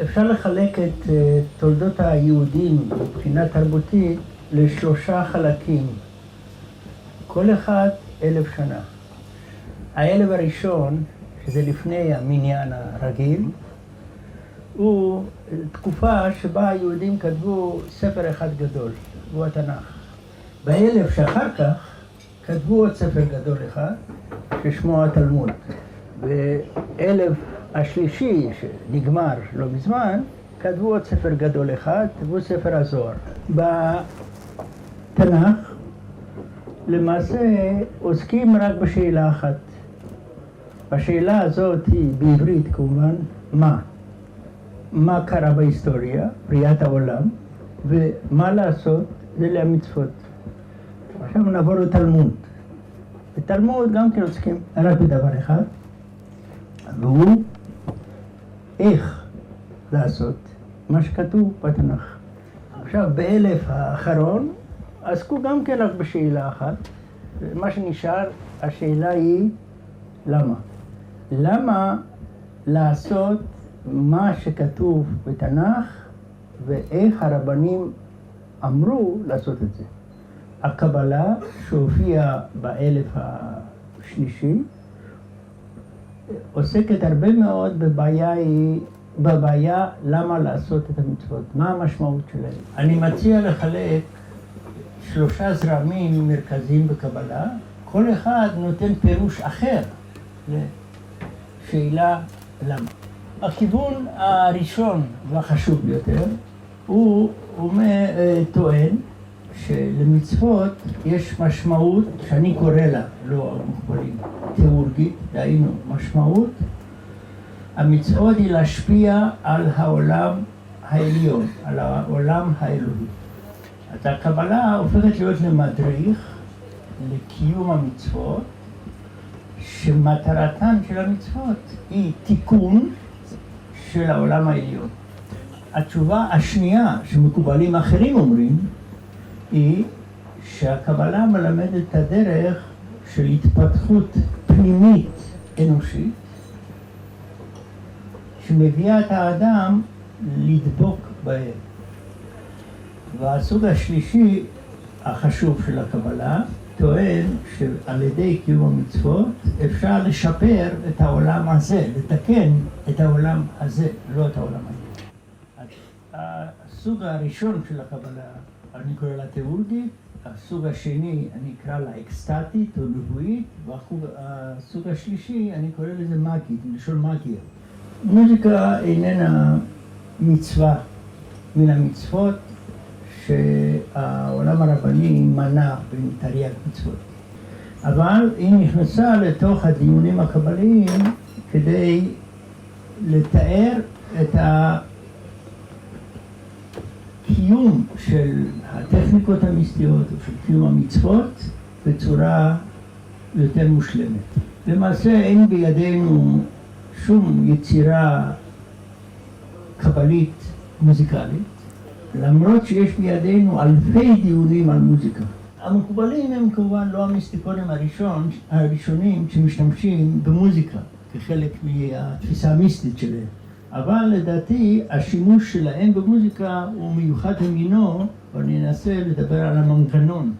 אפשר לחלק את תולדות היהודים מבחינה תרבותית לשלושה חלקים, כל אחד 1000 שנה. האלף הראשון, שזה לפני המניין הרגיל, הוא תקופה שבה היהודים כתבו ספר אחד גדול, הוא התנ"ך. באלף שאחר כך כתבו עוד ספר גדול אחד, ששמו התלמוד. באלף השלישי, שנגמר לא מזמן, כתבו עוד ספר גדול אחד, כתבו ספר הזוהר. בתנ"ך למעשה עוסקים רק בשאלה אחת. השאלה הזאת היא בעברית כמובן, מה קרה בהיסטוריה, בריאת העולם, ומה לעשות זה למצוות. עכשיו נעבור לתלמוד. בתלמוד גם כן עוסקים רק בדבר אחד, והוא איך לעשות מה שכתוב בתנ"ך. עכשיו באלף האחרון עסקו גם כן רק בשאלה אחת. מה שנשאר, השאלה היא למה? למה לעשות מה שכתוב בתנ"ך ואיך הרבנים אמרו לעשות את זה? הקבלה שהופיעה באלף השלישי עוסקת הרבה מאוד בבעיה למה לעשות את המצוות, מה המשמעות שלהם. אני מציע לחלק 3 זרמים מרכזיים בקבלה, כל אחד נותן פירוש אחר לשאלה למה. הכיוון הראשון והחשוב ביותר הוא טוען שלמצוות יש משמעות שאני קורא לה, לא המקובלים, תיאורגית, דהיינו משמעות. המצוות היא להשפיע על העולם העליון, על העולם האלוהי. אז הקבלה הופכת להיות למדריך לקיום המצוות, שמטרתן של המצוות היא תיקון של העולם העליון. התשובה השנייה שמקובלים אחרים אומרים, היא שהקבלה מלמדת את הדרך של התפתחות פנימית אנושית, שמביאה את האדם לדבוק בהם. והסוג השלישי החשוב של הקבלה טוען שעל ידי קיום המצוות אפשר לשפר את העולם הזה, לתקן את העולם הזה, לא את העולם הזה. הסוג הראשון של הקבלה אני קורא לה תיאורגית, הסוג השני אני אקרא לה אקסטטית או נבואית, והסוג השלישי אני קורא לזה מגית, מלשון מגיה. מוזיקה איננה מצווה מן המצוות שהעולם הרבני מנע בתרי"ג מצוות. אבל היא נכנסה לתוך הדיונים הקבליים כדי לתאר את הקיום של הטכניקות המיסטיות או של קיום המצוות בצורה יותר מושלמת. למעשה אין בידינו שום יצירה קבלית מוזיקלית, למרות שיש בידינו אלפי דיונים על מוזיקה. המקובלים הם כמובן לא המיסטיקונים הראשונים שמשתמשים במוזיקה כחלק מהתפיסה המיסטית שלהם. אבל לדעתי השימוש שלהם במוזיקה הוא מיוחד במינו, ואני אנסה לדבר על המנגנון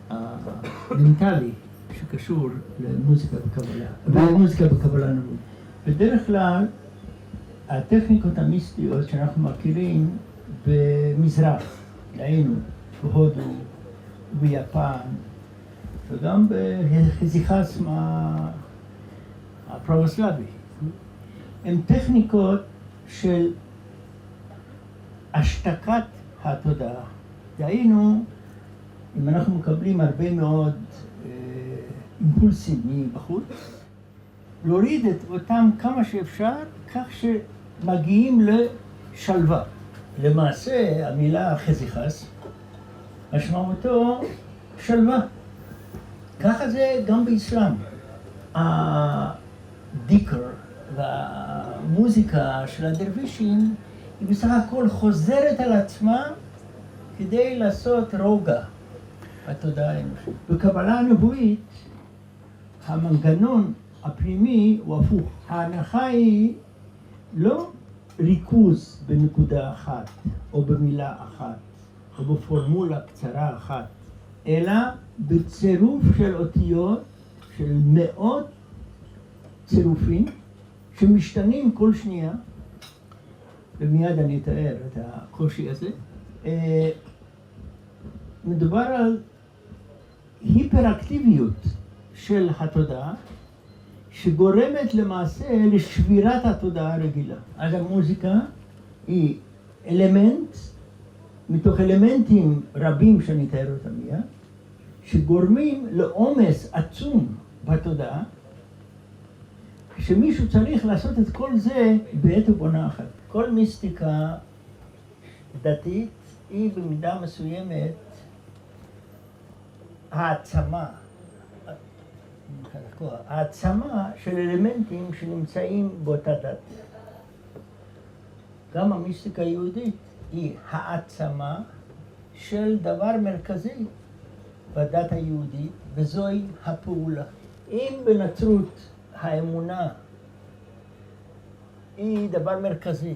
המנטלי שקשור למוזיקה בקבלה, ומוזיקה בקבלה נבואית. בדרך כלל הטכניקות המיסטיות שאנחנו מכירים במזרח, דהיינו בהודו, ביפן, וגם בחזיכס הפרבוסלבי, הן טכניקות של השתקת התודעה. דהיינו, אם אנחנו מקבלים הרבה מאוד אימפולסים מבחוץ, להוריד את אותם כמה שאפשר, כך שמגיעים לשלווה. למעשה, המילה חזיכס, משמעותו שלווה. ככה זה גם באסלאם. הדיקר והמוזיקה של הדרווישים היא בסך הכל חוזרת על עצמה כדי לעשות רוגע בתודעה האנושית. בקבלה הנבואית, המנגנון הפנימי הוא הפוך. ההנחה היא לא ריכוז בנקודה אחת, או במילה אחת, או בפורמולה קצרה אחת, אלא בצירוף של אותיות, של מאות צירופים, שמשתנים כל שנייה, ומיד אני אתאר את הקושי הזה. מדובר על היפראקטיביות של התודעה, שגורמת למעשה לשבירת התודעה הרגילה. אז המוזיקה היא אלמנט, מתוך אלמנטים רבים שאני אתאר אותם מיד, שגורמים לעומס עצום בתודעה, שמישהו צריך לעשות את כל זה בעת ובעונה אחת. כל מיסטיקה דתית היא במידה מסוימת העצמה של אלמנטים שנמצאים באותה דת. גם המיסטיקה היהודית היא העצמה של דבר מרכזי בדת היהודית, וזוהי הפעולה. אם בנצרות האמונה היא דבר מרכזי,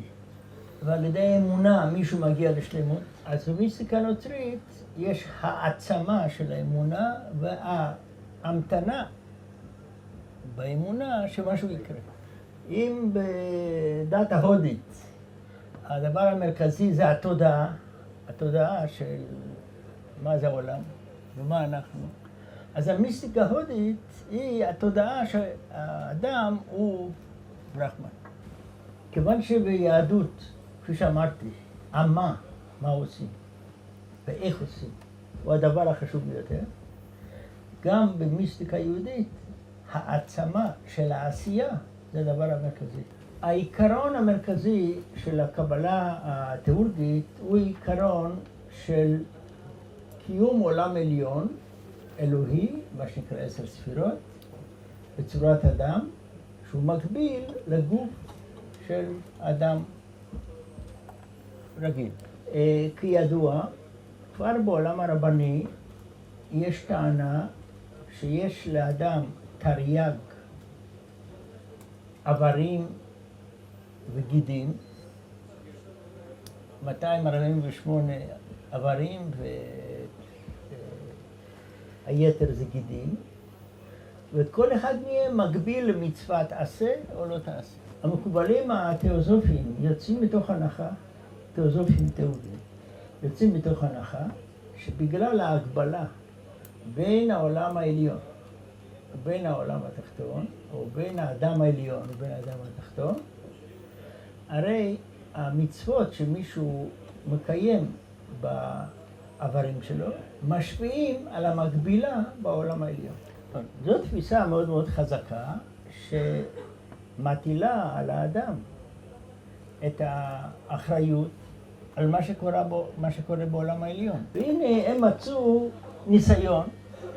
ועל ידי האמונה מישהו מגיע לשלמות, אז במיסטיקה הנוצרית יש העצמה של האמונה וההמתנה באמונה שמשהו יקרה. אם בדת ההודית הדבר המרכזי זה התודעה של מה זה העולם ומה אנחנו, אז המיסטיקה ההודית היא התודעה שהאדם הוא ברחמן. כיוון שביהדות, כפי שאמרתי, מה עושים ואיך עושים, הוא הדבר החשוב ביותר, גם במיסטיקה יהודית העצמה של העשייה זה הדבר המרכזי. העיקרון המרכזי של הקבלה התיאורגית הוא עיקרון של קיום עולם עליון, אלוהי, מה שנקרא 10 ספירות, בצורת אדם, שהוא מקביל לגוף של אדם רגיל. כידוע, כבר בעולם הרבני יש טענה שיש לאדם תרי"ג איברים וגידים, 248 איברים והיתר זה גידים, וכל אחד מהם מקביל למצוות עשה או לא תעשה. המקובלים התיאוסופיים יוצאים מתוך הנחה, תיאוסופיים תיאוריים, יוצאים מתוך הנחה שבגלל ההגבלה בין העולם העליון ובין העולם התחתון, או בין האדם העליון ובין האדם התחתון, הרי המצוות שמישהו מקיים בעברים שלו משפיעים על המקבילה בעולם העליון. זו תפיסה מאוד מאוד חזקה שמטילה על האדם את האחריות על מה שקורה בעולם העליון. והנה הם מצאו ניסיון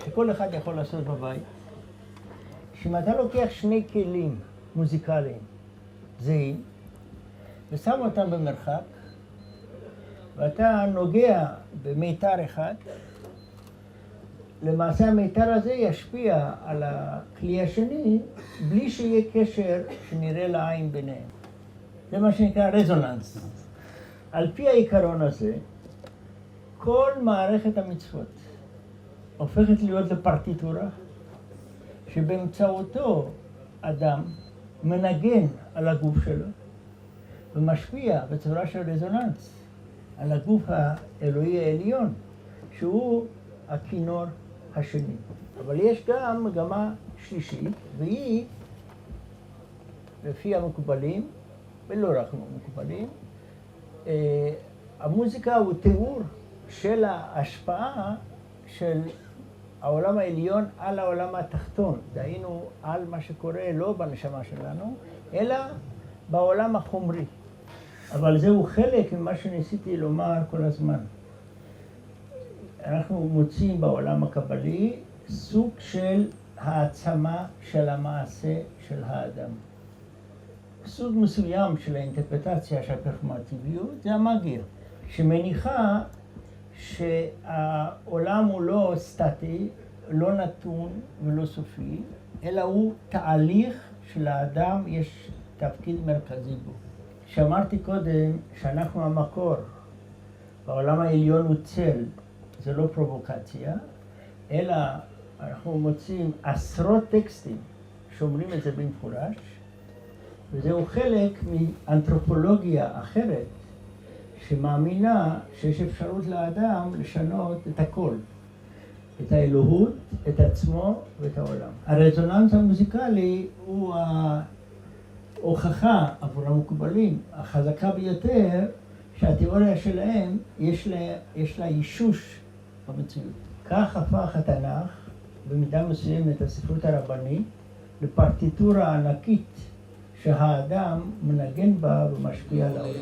שכל אחד יכול לעשות בבית, שאם אתה לוקח שני כלים מוזיקליים זהים ושם אותם במרחק ואתה נוגע במיתר אחד, למעשה המיתר הזה ישפיע על הכלי השני בלי שיהיה קשר שנראה לעין ביניהם. זה מה שנקרא רזוננס. על פי העיקרון הזה, כל מערכת המצוות הופכת להיות לפרטיטורה, שבאמצעותו אדם מנגן על הגוף שלו, ומשפיע בצורה של רזוננס על הגוף האלוהי העליון, שהוא הכינור השני. אבל יש גם מגמה שלישית, והיא, לפי המקובלים, ולא רק המקובלים, המוזיקה הוא תיאור של ההשפעה של העולם העליון על העולם התחתון. דהיינו על מה שקורה לא בנשמה שלנו, אלא בעולם החומרי. אבל זהו חלק ממה שניסיתי לומר כל הזמן. אנחנו מוצאים בעולם הקבלי סוג של העצמה של המעשה של האדם. סוג מסוים של האינטרפרטציה של הפרפורמטיביות זה המאגיה, שמניחה שהעולם הוא לא סטטי, לא נתון ולא סופי, אלא הוא תהליך שלאדם יש תפקיד מרכזי בו. שאמרתי קודם שאנחנו המקור, והעולם העליון הוא צל, זה לא פרובוקציה, אלא אנחנו מוצאים עשרות טקסטים שאומרים את זה במפורש, וזהו חלק מאנתרופולוגיה אחרת, שמאמינה שיש אפשרות לאדם לשנות את הכל, את האלוהות, את עצמו ואת העולם. הרזוננס המוזיקלי הוא ההוכחה עבור המקובלים החזקה ביותר שהתיאוריה שלהם יש לה אישוש במציאות. כך הפך התנ"ך במידה מסוימת הספרות הרבנית לפרטיטורה ענקית שהאדם מנגן בה ומשפיע על העולם.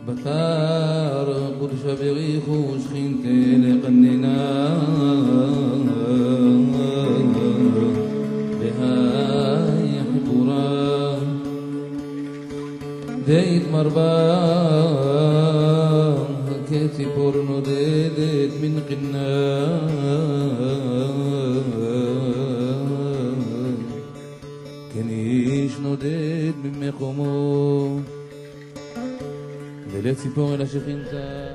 בקר קודש בריחו שכינתה לקננה והי חיפורה דית מרבה כציפור נודדת מן קנה כניש נודד ממקומו ולציפור אל השכינתה